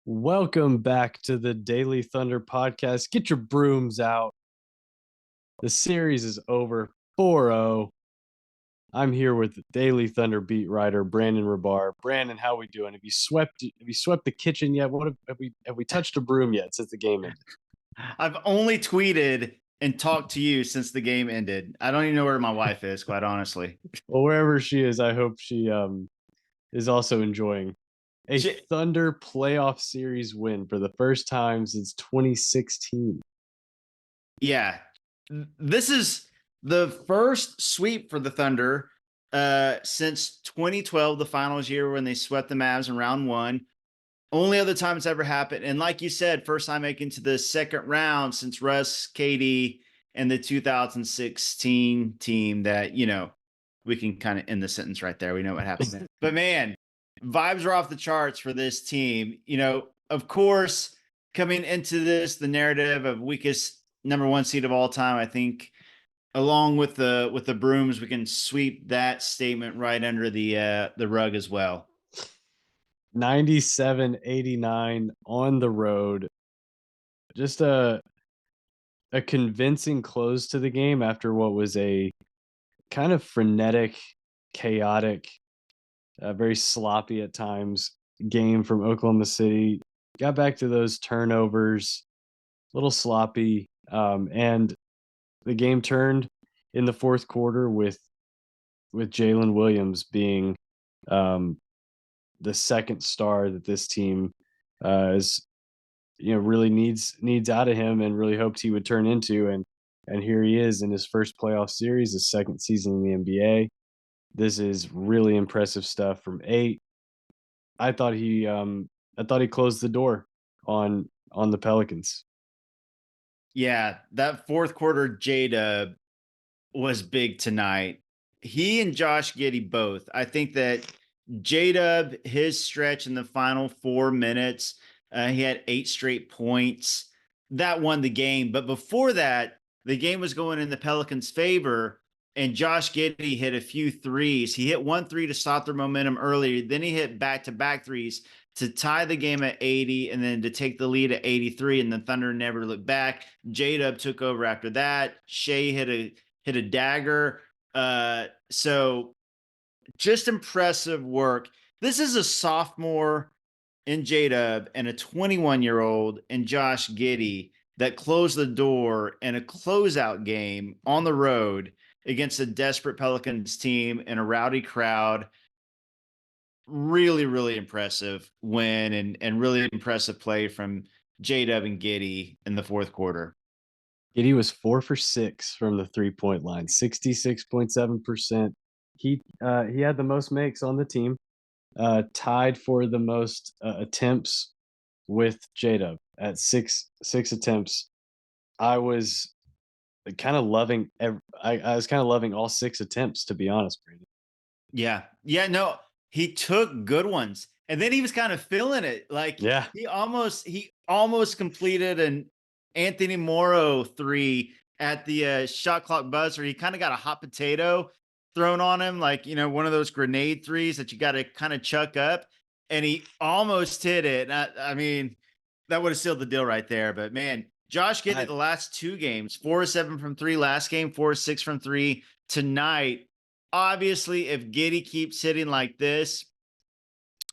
Welcome back to the Daily Thunder podcast. Get your brooms out. The series is over 4-0. I'm here with Daily Thunder beat writer Brandon Rabar. Brandon, how we doing? Have you swept the kitchen yet? What have we touched a broom yet since the game ended? I've only tweeted and talked to you since the game ended. I don't even know where my wife is, quite honestly. Well, wherever she is, I hope she is also enjoying a J- Thunder playoff series win for the first time since 2016. yeah, this is the first sweep for the Thunder since 2012, the finals year when they swept the Mavs in round one. Only other time it's ever happened. And like you said, first time making to the second round since Russ, KD, and the 2016 team that, we can kind of end the sentence right there. We know what happened then. But man, vibes are off the charts for this team. Of course, coming into this, the narrative of weakest number one seed of all time, I think along with the brooms, we can sweep that statement right under the rug as well. 97-89 on the road. Just a convincing close to the game after what was a kind of frenetic, chaotic, very sloppy at times game from Oklahoma City. Got back to those turnovers, a little sloppy, and the game turned in the fourth quarter with Jalen Williams being um, the second star that this team is really needs out of him and really hoped he would turn into. And here he is in his first playoff series, his second season in the NBA. This is really impressive stuff from 8. I thought he closed the door on the Pelicans. Yeah, that fourth quarter J-Dub was big tonight. He and Josh Giddey both. I think that J-Dub, his stretch in the final 4 minutes, he had 8 straight points. That won the game. But before that, the game was going in the Pelicans' favor, and Josh Giddey hit a few threes. He hit one three to stop their momentum earlier. Then he hit back-to-back threes to tie the game at 80 and then to take the lead at 83, and the Thunder never looked back. J-Dub took over after that. Shea hit a dagger. So just impressive work. This is a sophomore in J-Dub and a 21-year-old in Josh Giddey that closed the door in a closeout game on the road against a desperate Pelicans team in a rowdy crowd. Really, really impressive win and really impressive play from J-Dub and Giddey in the fourth quarter. Giddey was 4 for 6 from the 3-point line, 66.7%. He had the most makes on the team, tied for the most attempts with J-Dub at six attempts. I was kind of loving I was kind of loving all 6 attempts, to be honest, Brandon. Yeah. Yeah, no, he took good ones. And then he was kind of feeling it. Like Yeah. he almost completed an Anthony Morrow three at the shot clock buzzer. He kind of got a hot potato thrown on him, like one of those grenade threes that you got to kind of chuck up. And he almost hit it. I mean, that would have sealed the deal right there. But man, Josh Giddey I the last two games, 4-7 from three, last game, 4-6 from three. Tonight, obviously, if Giddey keeps hitting like this,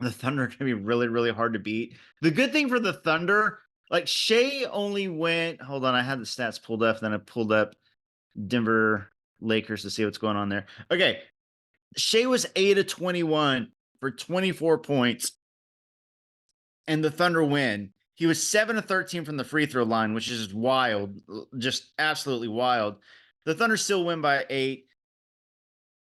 the Thunder are going to be really, really hard to beat. The good thing for the Thunder, like Shea only went, hold on, I had the stats pulled up, then I pulled up Denver Lakers to see what's going on there. Okay. Shea was 8 of 21 for 24 points, and the Thunder win. He was 7 of 13 from the free throw line, which is wild, just absolutely wild. The Thunder still win by 8.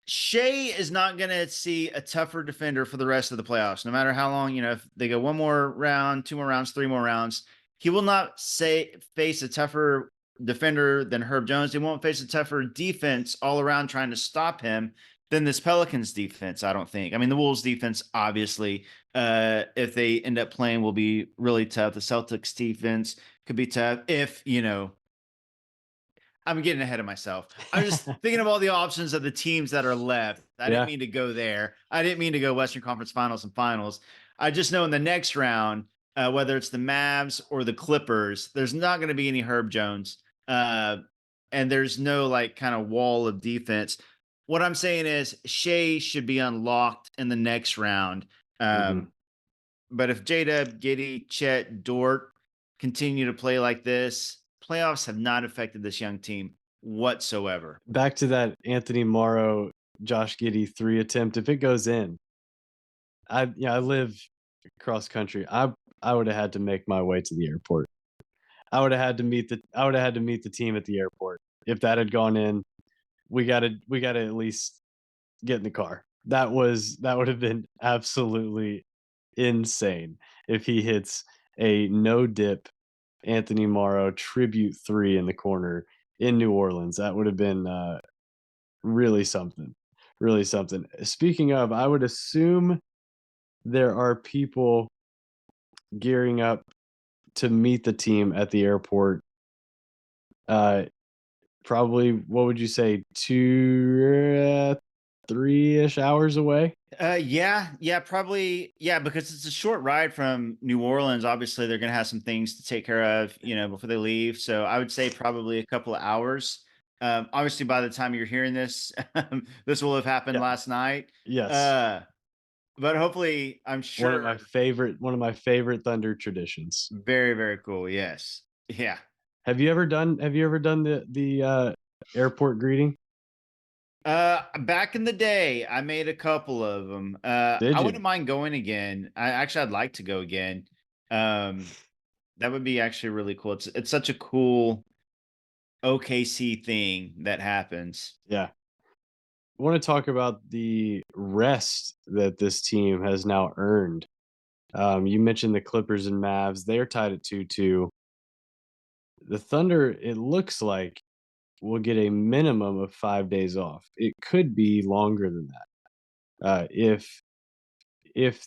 Shea is not going to see a tougher defender for the rest of the playoffs. No matter how long, if they go one more round, two more rounds, three more rounds, he will not face a tougher defender than Herb Jones. He won't face a tougher defense all around trying to stop him than this Pelicans defense, I don't think. I mean, the Wolves defense, obviously, if they end up playing, will be really tough. The Celtics defense could be tough if, I'm getting ahead of myself. I'm just thinking of all the options of the teams that are left. I didn't yeah. mean to go there. I didn't mean to go Western Conference Finals and Finals. I just know in the next round, whether it's the Mavs or the Clippers, there's not going to be any Herb Jones. Uh, and there's no like kind of wall of defense. What I'm saying is Shea should be unlocked in the next round. Mhm. Um, but if J-Dub, Giddy, Chet, Dort continue to play like this, playoffs have not affected this young team whatsoever. Back to that Anthony Morrow, Josh Giddey 3 attempt, if it goes in, I live cross country. I would have had to make my way to the airport. I would have had to meet the team at the airport. If that had gone in, we gotta at least get in the car. That would have been absolutely insane if he hits a no dip Anthony Morrow tribute 3 in the corner in New Orleans. That would have been, really something, really something. Speaking of, I would assume there are people gearing up to meet the team at the airport, uh, probably, what would you say, 2, 3-ish hours away? Yeah, probably. Yeah, because it's a short ride from New Orleans. Obviously, they're going to have some things to take care of, before they leave. So I would say probably a couple of hours. Obviously, by the time you're hearing this, this will have happened Yeah, last night. yes. Uh, but hopefully, I'm sure. One of my favorite Thunder traditions. Very, very cool. Yes. Yeah. Have you ever done airport greeting? Back in the day, I made a couple of them. Did I you? wouldn't mind going again. I'd like to go again. Um, that would be actually really cool. It's such a cool OKC thing that happens. Yeah. I wanna talk about the rest that this team has now earned. You mentioned the Clippers and Mavs, they're tied at 2-2. The Thunder, it looks like, will get a minimum of 5 days off. It could be longer than that. If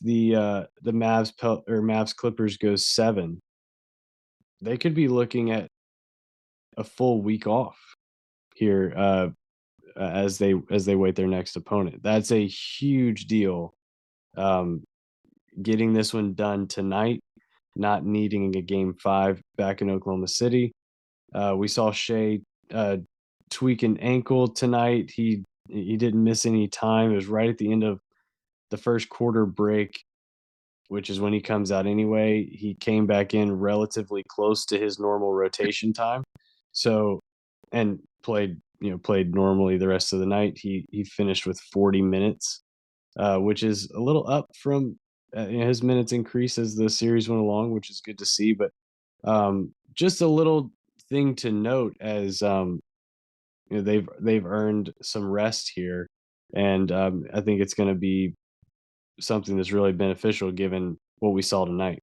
the Mavs Clippers goes 7, they could be looking at a full week off here, as they wait their next opponent. That's a huge deal, um, getting this one done tonight, not needing a game 5 back in Oklahoma City. We saw Shea, uh, tweak an ankle tonight. He didn't miss any time. It was right at the end of the first quarter break, which is when he comes out anyway. He came back in relatively close to his normal rotation time. So and played normally the rest of the night. He finished with 40 minutes, which is a little up from his minutes increase as the series went along, which is good to see. But just a little thing to note as they've earned some rest here, and I think it's going to be something that's really beneficial given what we saw tonight.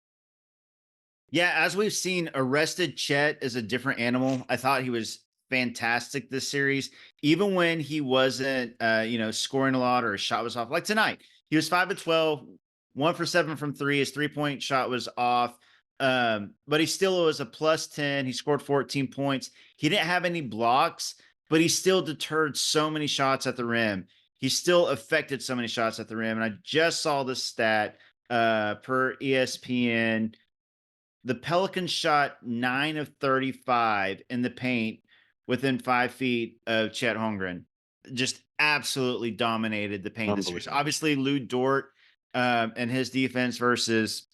Yeah, as we've seen, Arrested Chet is a different animal. I thought he was fantastic this series, even when he wasn't, scoring a lot or his shot was off. Like tonight, he was 5 of 12, 1 for 7 from three. His 3-point shot was off, but he still was a +10. He scored 14 points. He didn't have any blocks, but he still deterred so many shots at the rim. He still affected so many shots at the rim. And I just saw this stat per ESPN. The Pelicans shot 9 of 35 in the paint within 5 feet of Chet Holmgren. Just absolutely dominated the paint this year. So Unbelievable. obviously, Lou Dort and his defense versus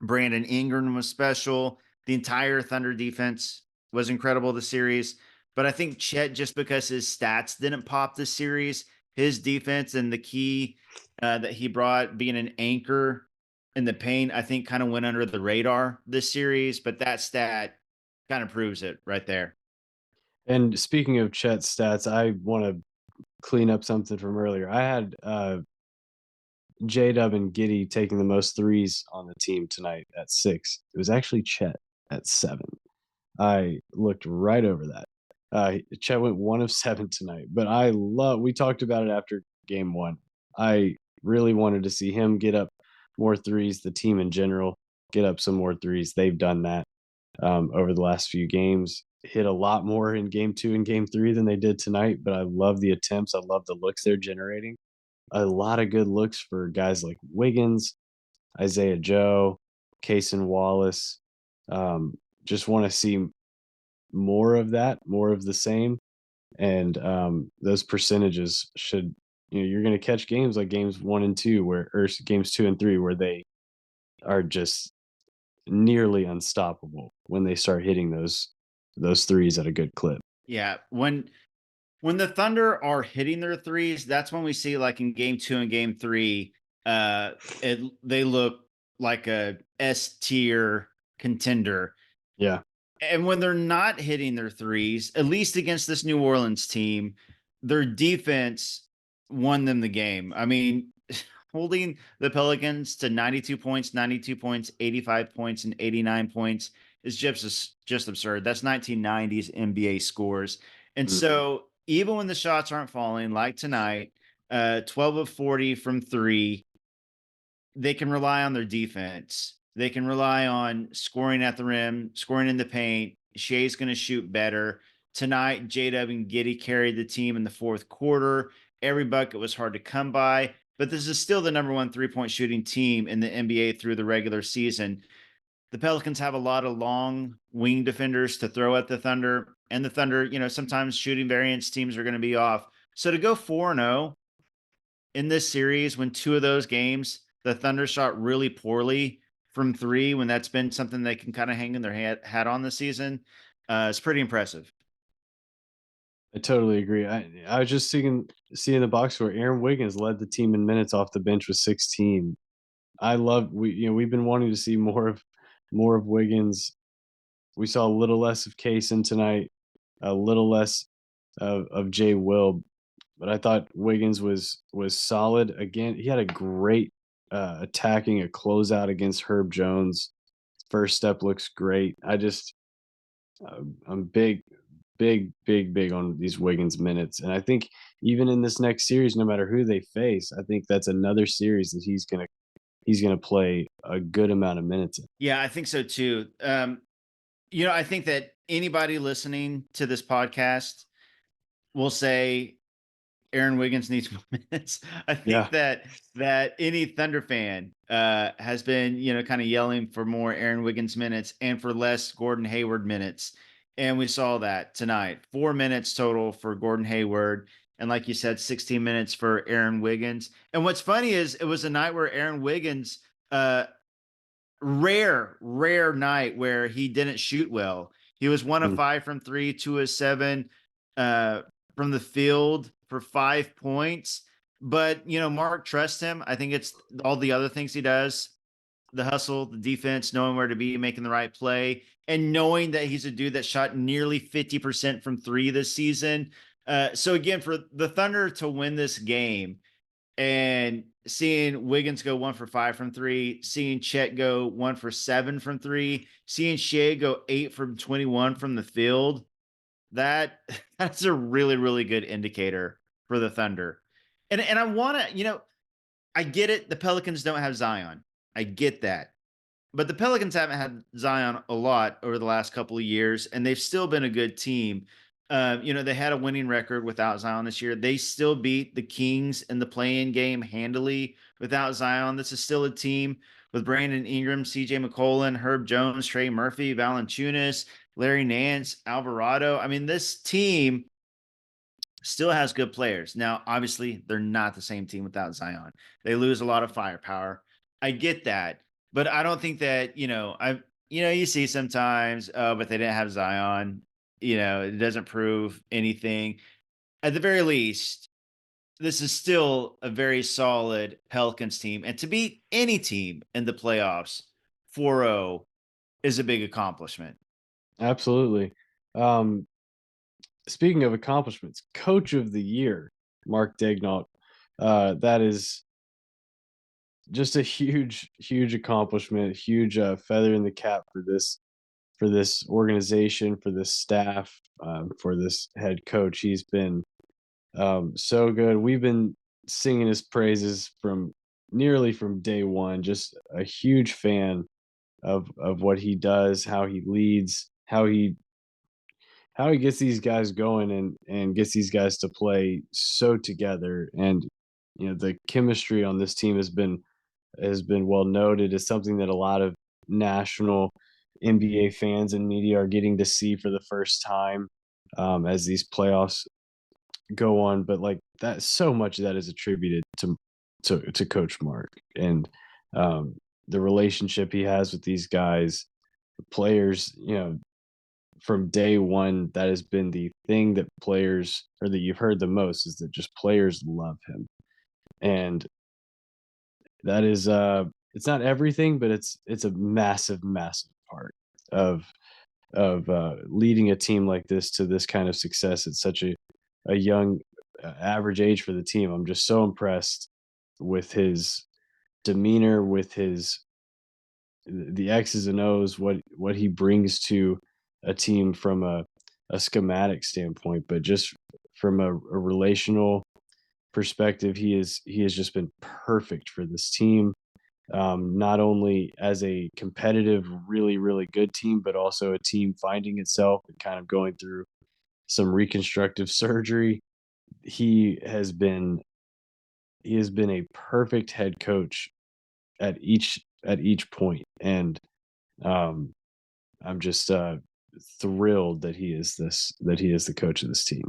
Brandon Ingram was special. The entire Thunder defense was incredible this series. But I think Chet, just because his stats didn't pop this series, his defense and the key that he brought being an anchor in the paint, I think kind of went under the radar this series. But that stat kind of proves it right there. And speaking of Chet's stats, I want to clean up something from earlier. I had J Dub and Giddy taking the most threes on the team tonight at 6. It was actually Chet at 7. I looked right over that. Chet went 1 of 7 tonight, but we talked about it after game 1. I really wanted to see him get up more threes, the team in general get up some more threes. They've done that over the last few games. Hit a lot more in game 2 and game 3 than they did tonight, but I love the attempts. I love the looks they're generating. A lot of good looks for guys like Wiggins, Isaiah Joe. Case and Wallace. Just want to see more of that, more of the same. And those percentages should, you're going to catch games like games 1 and 2 games 2 and 3 where they are just nearly unstoppable when they start hitting those threes at a good clip. Yeah, when the Thunder are hitting their threes, that's when we see, like, in game 2 and game 3, uh, they look like a S tier contender. Yeah. And when they're not hitting their threes, at least against this New Orleans team, their defense won them the game. I mean, holding the Pelicans to 92 points, 85 points, and 89 points is just absurd. That's 1990s NBA scores. And Mhm. so even when the shots aren't falling, like tonight, 12 of 40 from three, they can rely on their defense. They can rely on scoring at the rim, scoring in the paint. Shea's going to shoot better. Tonight, J-Dub and Giddy carried the team in the fourth quarter. Every bucket was hard to come by, but this is still the number one three-point shooting team in the NBA through the regular season. The Pelicans have a lot of long wing defenders to throw at the Thunder, and the Thunder, sometimes shooting variance teams are going to be off. So to go 4-0 in this series when two of those games, the Thunder shot really poorly from three, when that's been something they can kind of hang in their hat on this season, it's pretty impressive. I totally agree. I was just seeing the box score. Aaron Wiggins led the team in minutes off the bench with 16. I love we've been wanting to see more of Wiggins. We saw a little less of Kaysen tonight, a little less of Jay Will, but I thought Wiggins was solid again. He had a great attacking a closeout against Herb Jones. First step looks great. I'm big on these Wiggins minutes, and I think even in this next series, no matter who they face, I think that's another series that he's gonna play a good amount of minutes in. Yeah, I think so too. I think that anybody listening to this podcast will say Aaron Wiggins needs more minutes. I think Yeah, that any Thunder fan has been, kind of yelling for more Aaron Wiggins minutes and for less Gordon Hayward minutes. And we saw that tonight. 4 minutes total for Gordon Hayward. And like you said, 16 minutes for Aaron Wiggins. And what's funny is it was a night where Aaron Wiggins, uh, rare night where he didn't shoot well. He was 1 of mm, 5 from 3, 2 of 7, uh, from the field for 5 points. But, Mark trusts him. I think it's all the other things he does, the hustle, the defense, knowing where to be, making the right play, and knowing that he's a dude that shot nearly 50% from 3 this season. So again, for the Thunder to win this game, and seeing Wiggins go 1 for 5 from 3, seeing Chet go 1 for 7 from 3, seeing Shea go 8 from 21 from the field, that that's a really, really good indicator for the Thunder. And I wanna, I get it, the Pelicans don't have Zion. I get that. But the Pelicans haven't had Zion a lot over the last couple of years, and they've still been a good team. They had a winning record without Zion this year. They still beat the Kings in the play-in game handily without Zion. This is still a team with Brandon Ingram, CJ McCollum, Herb Jones, Trey Murphy, Valanciunas, Larry Nance, Alvarado. I mean, this team still has good players. Now, obviously, they're not the same team without Zion. They lose a lot of firepower. I get that, but I don't think that, you see sometimes, oh, but they didn't have Zion. It doesn't prove anything. At the very least, this is still a very solid Pelicans team. And to beat any team in the playoffs 4-0 is a big accomplishment. absolutely. Um, Speaking of accomplishments, Coach of the Year, Mark Daignault. That is just a huge accomplishment, huge feather in the cap for this organization, for this staff, for this head coach. He's been so good. We've been singing his praises nearly from day one. Just a huge fan of what he does, how he leads, how he gets these guys going and gets these guys to play so together. And the chemistry on this team has been well noted. It's something that a lot of national NBA fans and media are getting to see for the first time as these playoffs go on. But like that, so much of that is attributed to Coach Mark and um, the relationship he has with these guys, players. From day one, that has been the thing that players or that you've heard the most is that just players love him. And that is it's not everything, but it's a massive, massive part of leading a team like this to this kind of success at such a young average age for the team. I'm just so impressed with his demeanor, with his the X's and O's, what he brings to a team from a schematic standpoint, but just from a relational perspective, he has just been perfect for this team. Not only as a competitive, really, really good team, but also a team finding itself and kind of going through some reconstructive surgery. He has been he has been a perfect head coach at each point, and um, I'm just thrilled that he is the coach of this team.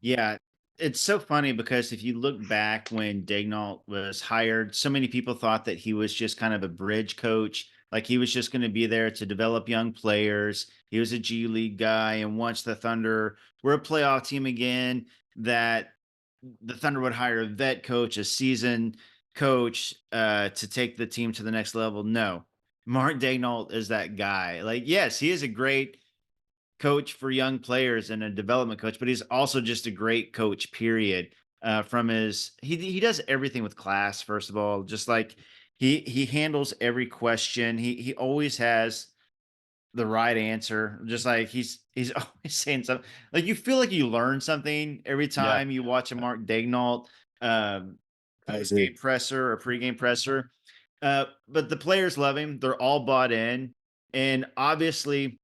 Yeah, it's so funny because if you look back when Daignault was hired, so many people thought that he was just kind of a bridge coach, like he was just going to be there to develop young players. He was a G League guy, and once the Thunder were a playoff team again, that the Thunder would hire a vet coach, a seasoned coach, to take the team to the next level. No, Mark Daignault is that guy. Like, yes, he is a great coach for young players and a development coach, but he's also just a great coach, period. From his he does everything with class, first of all. Just like he handles every question. He always has the right answer. Just like he's always saying something. Like you feel like you learn something every Yeah, time you watch a Mark Daignault um I post agree. game presser or pregame presser. But the players love him. They're all bought in. And obviously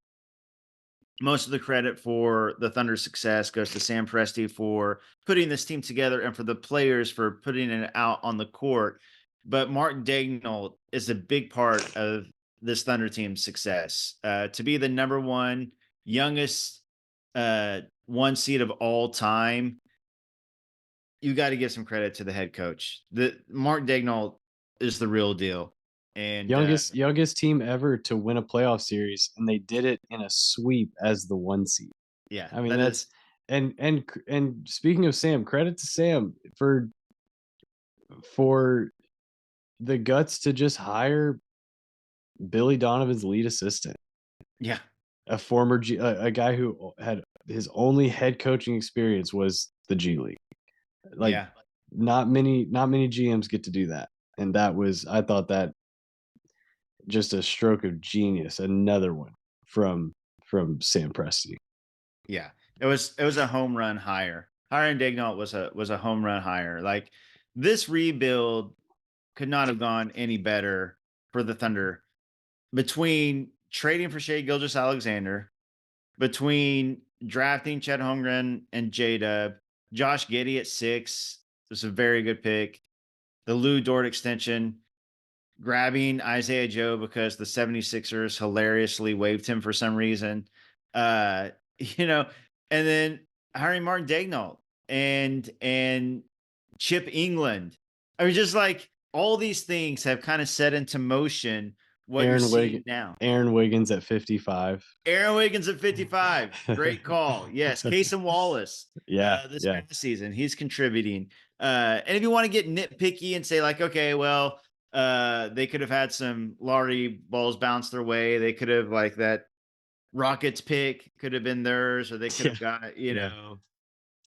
most of the credit for the Thunder's success goes to Sam Presti for putting this team together and for the players for putting it out on the court. But Mark Daignault is a big part of this Thunder team's success. To be the number one youngest one seed of all time, you got to give some credit to the head coach. The Mark Daignault is the real deal, and Youngest team ever to win a playoff series, and they did it in a sweep as the 1 seed. yeah, I mean, that that's is and speaking of Sam, credit to Sam for the guts to just hire Billy Donovan's lead assistant, yeah, a guy who had his only head coaching experience was the G League. Like, yeah. not many GMs get to do that, and that was I thought that just a stroke of genius, another one from Sam Presti. Yeah. It was a home run hire. Hiring Daignault was a home run hire. Like this rebuild could not have gone any better for the Thunder between trading for Shea Gilgeous-Alexander, between drafting Chet Holmgren and J-Dub, Josh Giddey at 6 was a very good pick. The Lou Dort extension, grabbing Isaiah Joe because the 76ers hilariously waived him for some reason. Uh, you know, and then hiring Martin Daignault and Chip England. I mean, just like all these things have kind of set into motion what you're Aaron seeing Wiggins now. Aaron Wiggins at 55. Aaron Wiggins at 55. Great call. Yes. Casey Wallace Yeah, this yeah. past season. He's contributing. And if you want to get nitpicky and say, like, okay, well, they could have had some lottery balls bounce their way. They could have, like, that Rockets pick could have been theirs, or they could Yeah, have got, yeah,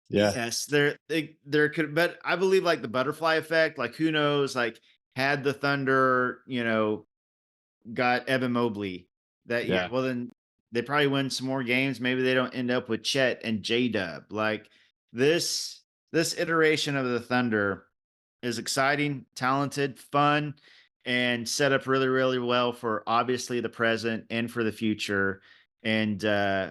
yeah. yes, there could, but I believe like the butterfly effect, like who knows, like had the Thunder, got Evan Mobley. That yeah, Yeah. well then they probably win some more games. Maybe they don't end up with Chet and J Dub. Like this iteration of the Thunder is exciting, talented, fun, and set up really, really well for obviously the present and for the future. And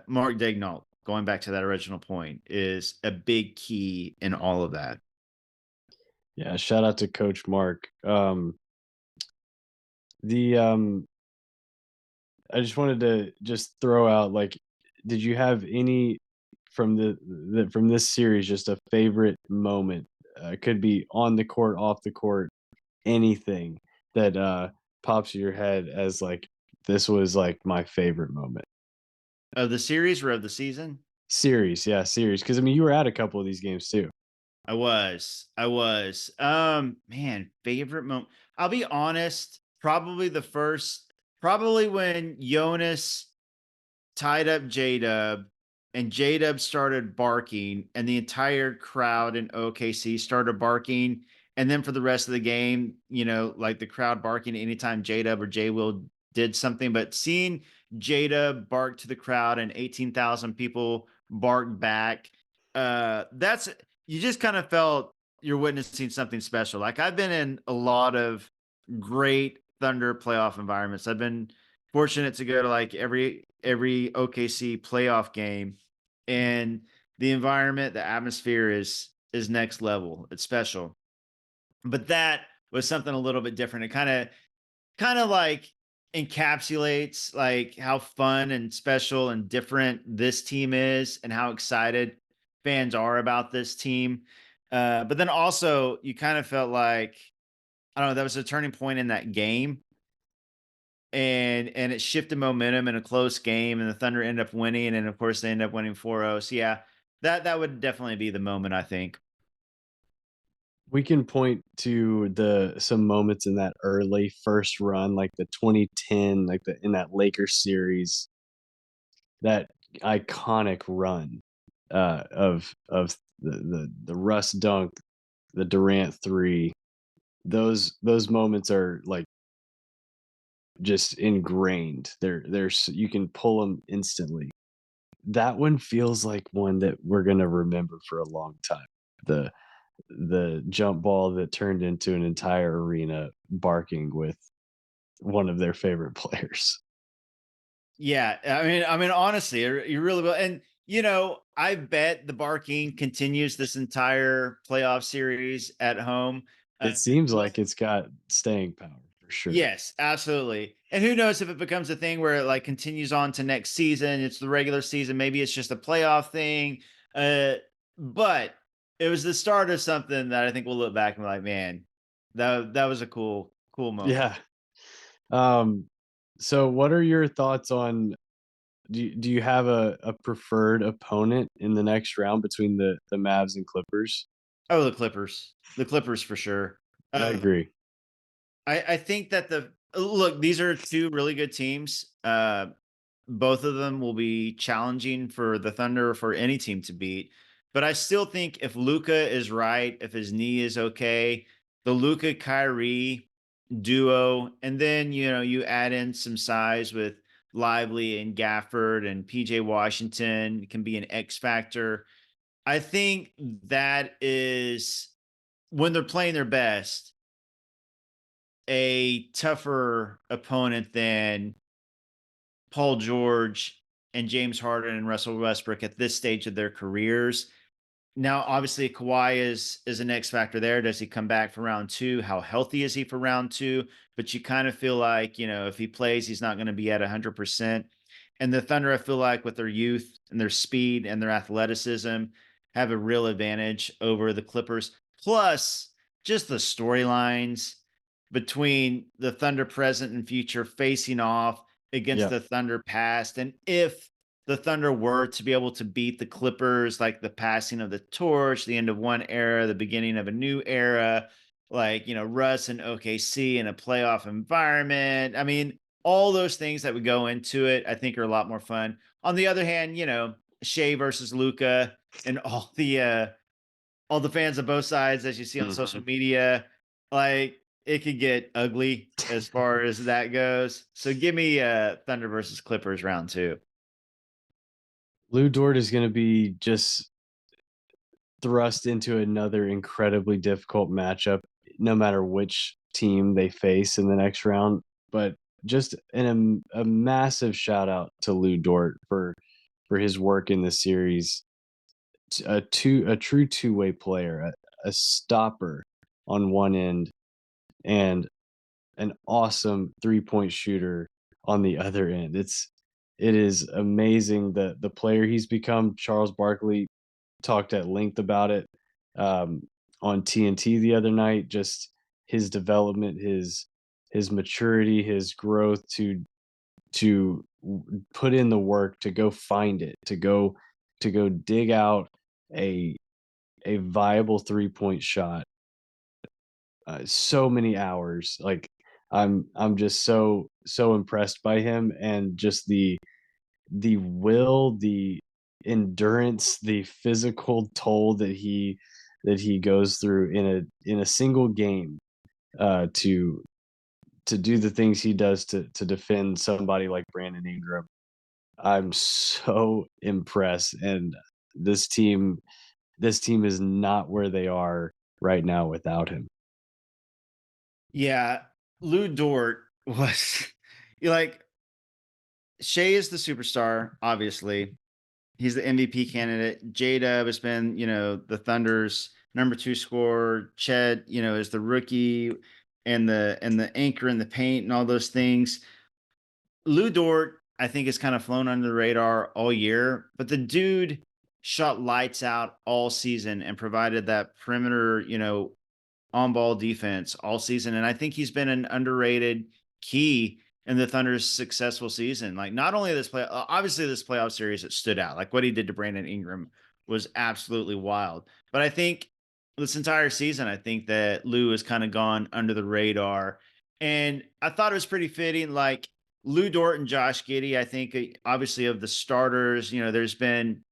Mark Daignault, going back to that original point, is a big key in all of that. Yeah, shout out to Coach Mark. The I just wanted to just throw out, like, did you have any from from this series, just a favorite moment? It could be on the court, off the court, anything that pops in your head as like this was like my favorite moment. Of the series or of the season? Series, yeah, series. Because I mean, you were at a couple of these games too. I was. I was. Man, favorite moment. I'll be honest, probably when Jonas tied up J-Dub and J-Dub started barking and the entire crowd in OKC started barking. And then for the rest of the game, like the crowd barking anytime J-Dub or J-Will did something, but seeing J-Dub bark to the crowd and 18,000 people bark back, that's you just kind of felt you're witnessing something special. Like I've been in a lot of great Thunder playoff environments. I've been fortunate to go to like every OKC playoff game, and the environment, the atmosphere is next level. It's special. But that was something a little bit different. It kind of like encapsulates like how fun and special and different this team is and how excited fans are about this team. But then also you kind of felt like I don't know, that was a turning point in that game and it shifted momentum in a close game and the Thunder end up winning and of course they end up winning 4-0. So yeah, that would definitely be the moment I think. We can point to the some moments in that early first run, like the 2010, like the in that Lakers series, that iconic run of the Russ dunk, the Durant three. Those moments are like just ingrained. You can pull them instantly. That one feels like one that we're gonna remember for a long time. The the jump ball that turned into an entire arena barking with one of their favorite players. Yeah, I mean honestly, you really will. And I bet the barking continues this entire playoff series at home. It seems Plus like it's got staying power for sure. yes, absolutely. And who knows if it becomes a thing where it like continues on to next season, it's the regular season, maybe it's just a playoff thing. Uh but it was the start of something that I think we'll look back and be like, man, that was a cool moment. Yeah. Um, so what are your thoughts on do you have a preferred opponent in the next round between the Mavs and Clippers? Oh, the Clippers. The Clippers for sure. I Uh agree. I think that look, these are two really good teams. Both of them will be challenging for the Thunder or for any team to beat. But I still think if Luca is right, if his knee is okay, the Luca Kyrie duo, and then you add in some size with Lively and Gafford and PJ Washington can be an X factor. I think that is when they're playing their best, a tougher opponent than Paul George and James Harden and Russell Westbrook at this stage of their careers. Now, obviously, Kawhi is an X factor there. Does he come back for round two? How healthy is he for round two? But you kind of feel like, if he plays, he's not going to be at 100%. And the Thunder, I feel like with their youth and their speed and their athleticism, have a real advantage over the Clippers. Plus, just the storylines between the Thunder present and future facing off against Yeah. the Thunder past. And if the Thunder were to be able to beat the Clippers, like the passing of the torch, the end of one era, the beginning of a new era, like, Russ and OKC in a playoff environment. I mean, all those things that would go into it, I think are a lot more fun. On the other hand, Shea versus Luca and all the fans of both sides as you see on social Mhm. media, like it could get ugly as far as that goes. So give me Thunder versus Clippers round two. Lou Dort is gonna be just thrust into another incredibly difficult matchup, no matter which team they face in the next round. But just a massive shout out to Lou Dort for his work in the series. A true two-way player, a stopper on one end, and an awesome three-point shooter on the other end. It is amazing the player he's become. Charles Barkley talked at length about it um, on TNT the other night. Just his development, his maturity, his growth to put in the work to go find it, to go dig out a a viable three-point shot. So many hours. Like I'm just so impressed by him and just the will, the endurance, the physical toll that he goes through in a single game, to do the things he does to defend somebody like Brandon Ingram. I'm so impressed, and this team this team is not where they are right now without him. Yeah, Lou Dort was like Shea is the superstar, obviously. He's the MVP candidate. J-Dub has been, the Thunder's number 2 scorer. Chet, is the rookie and the anchor in the paint and all those things. Lou Dort, I think, has kind of flown under the radar all year, but the dude shot lights out all season and provided that perimeter, on ball defense all season. And I think he's been an underrated key in the Thunder's successful season. Like, not only this obviously this playoff series, it stood out. Like, what he did to Brandon Ingram was absolutely wild. But I think this entire season, I think that Lou has kind of gone under the radar. And I thought it was pretty fitting. Like, Lou Dort and Josh Giddey, I think, obviously, of the starters, there's been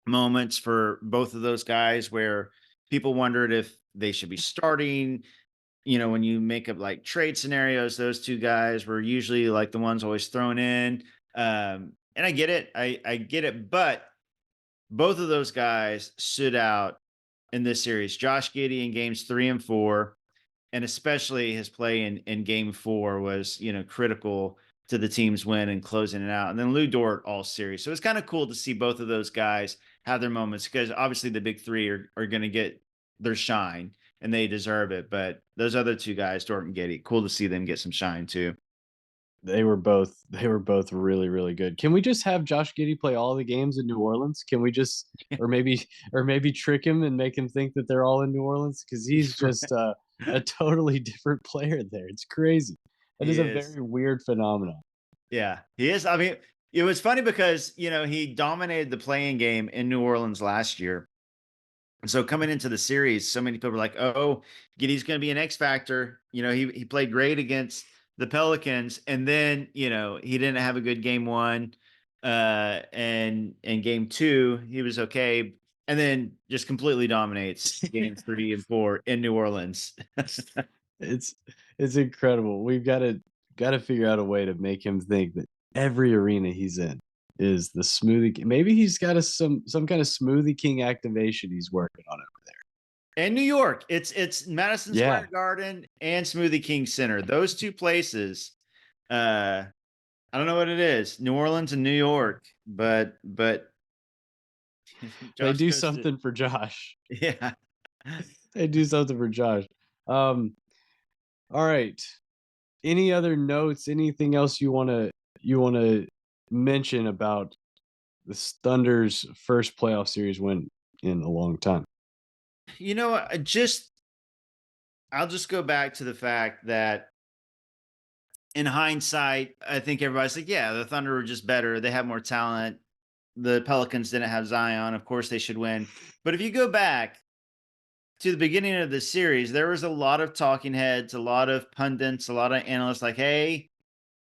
moments for both of those guys where people wondered if they should be starting. When you make up like trade scenarios, those two guys were usually like the ones always thrown in. And I get it. I get it. But both of those guys stood out in this series. Josh Giddey in games 3 and 4, and especially his play in game 4 was, critical to the team's win and closing it out. And then Lou Dort all series. So it's kind of cool to see both of those guys have their moments, because obviously the big three are going to get their shine and they deserve it. But those other two guys, Dort and Getty, cool to see them get some shine too. They were both really, really good. Can we just have Josh Giddey play all the games in New Orleans? Can we just or maybe trick him and make him think that they're all in New Orleans? Because he's just a totally different player there. It's crazy. That He is a is. very weird phenomenon. Yeah, he is. I mean, it was funny because, he dominated the playing game in New Orleans last year. And so coming into the series, so many people were like, "Oh, Giddy's going to be an X factor." He played great against the Pelicans, and then he didn't have a good game 1, and game 2 he was okay, and then just completely dominates games 3 and 4 in New Orleans. It's it's incredible. We've gotta figure out a way to make him think that every arena he's in is the Smoothie King. Maybe he's got some kind of Smoothie King activation he's working on over there. In New York, it's Madison Yeah, Square Garden and Smoothie King Center. Those two places. Uh, I don't know what it is. New Orleans and New York, but they Josh do goes to something for Josh. yeah. They do something for Josh. Um, all right. Any other notes? Anything else you wanna mention about the Thunder's first playoff series win in a long time? I'll just go back to the fact that in hindsight, I think everybody's like, yeah, the Thunder were just better. They have more talent. The Pelicans didn't have Zion. Of course they should win. But if you go back to the beginning of the series, there was a lot of talking heads, a lot of pundits, a lot of analysts like, hey,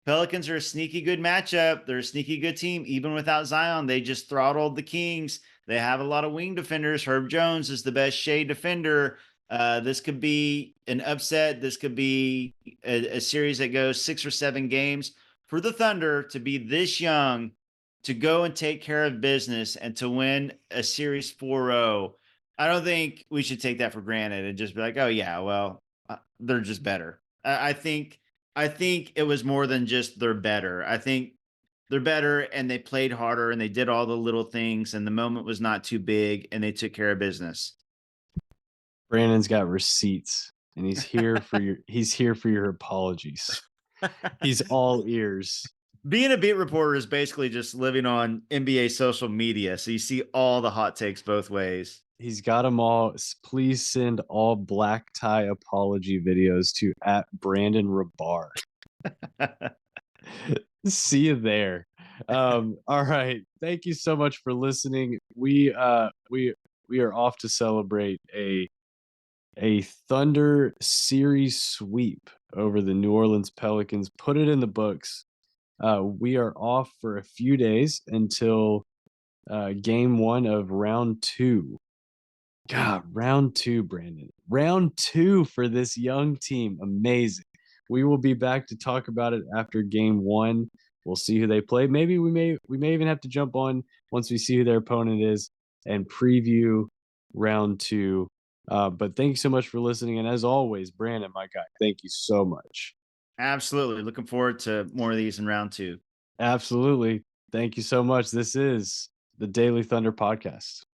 Pelicans are a sneaky good matchup. They're a sneaky good team. Even without Zion, they just throttled the Kings. They have a lot of wing defenders. Herb Jones is the best shade defender. This could be an upset. This could be a series that goes 6 or 7 games. For the Thunder to be this young, to go and take care of business and to win a series 4-0, I don't think we should take that for granted and just be like, oh, yeah, well, they're just better. I think it was more than just they're better. I think they're better and they played harder and they did all the little things and the moment was not too big and they took care of business. Brandon's got receipts. and he's here for your apologies. He's all ears. Being a beat reporter is basically just living on NBA social media, so you see all the hot takes both ways. He's got them all. Please send all black tie apology videos to at Brandon Rabar. See you there. All right. Thank you so much for listening. We are off to celebrate a Thunder series sweep over the New Orleans Pelicans. Put it in the books. We are off for a few days until game one of round two. God, round two, Brandon. Round two for this young team. Amazing. We will be back to talk about it after game one. We'll see who they play. Maybe we may even have to jump on once we see who their opponent is and preview round two. But thank you so much for listening. And as always, Brandon, my guy, thank you so much. Absolutely. Looking forward to more of these in round two. Absolutely. Thank you so much. This is the Daily Thunder Podcast.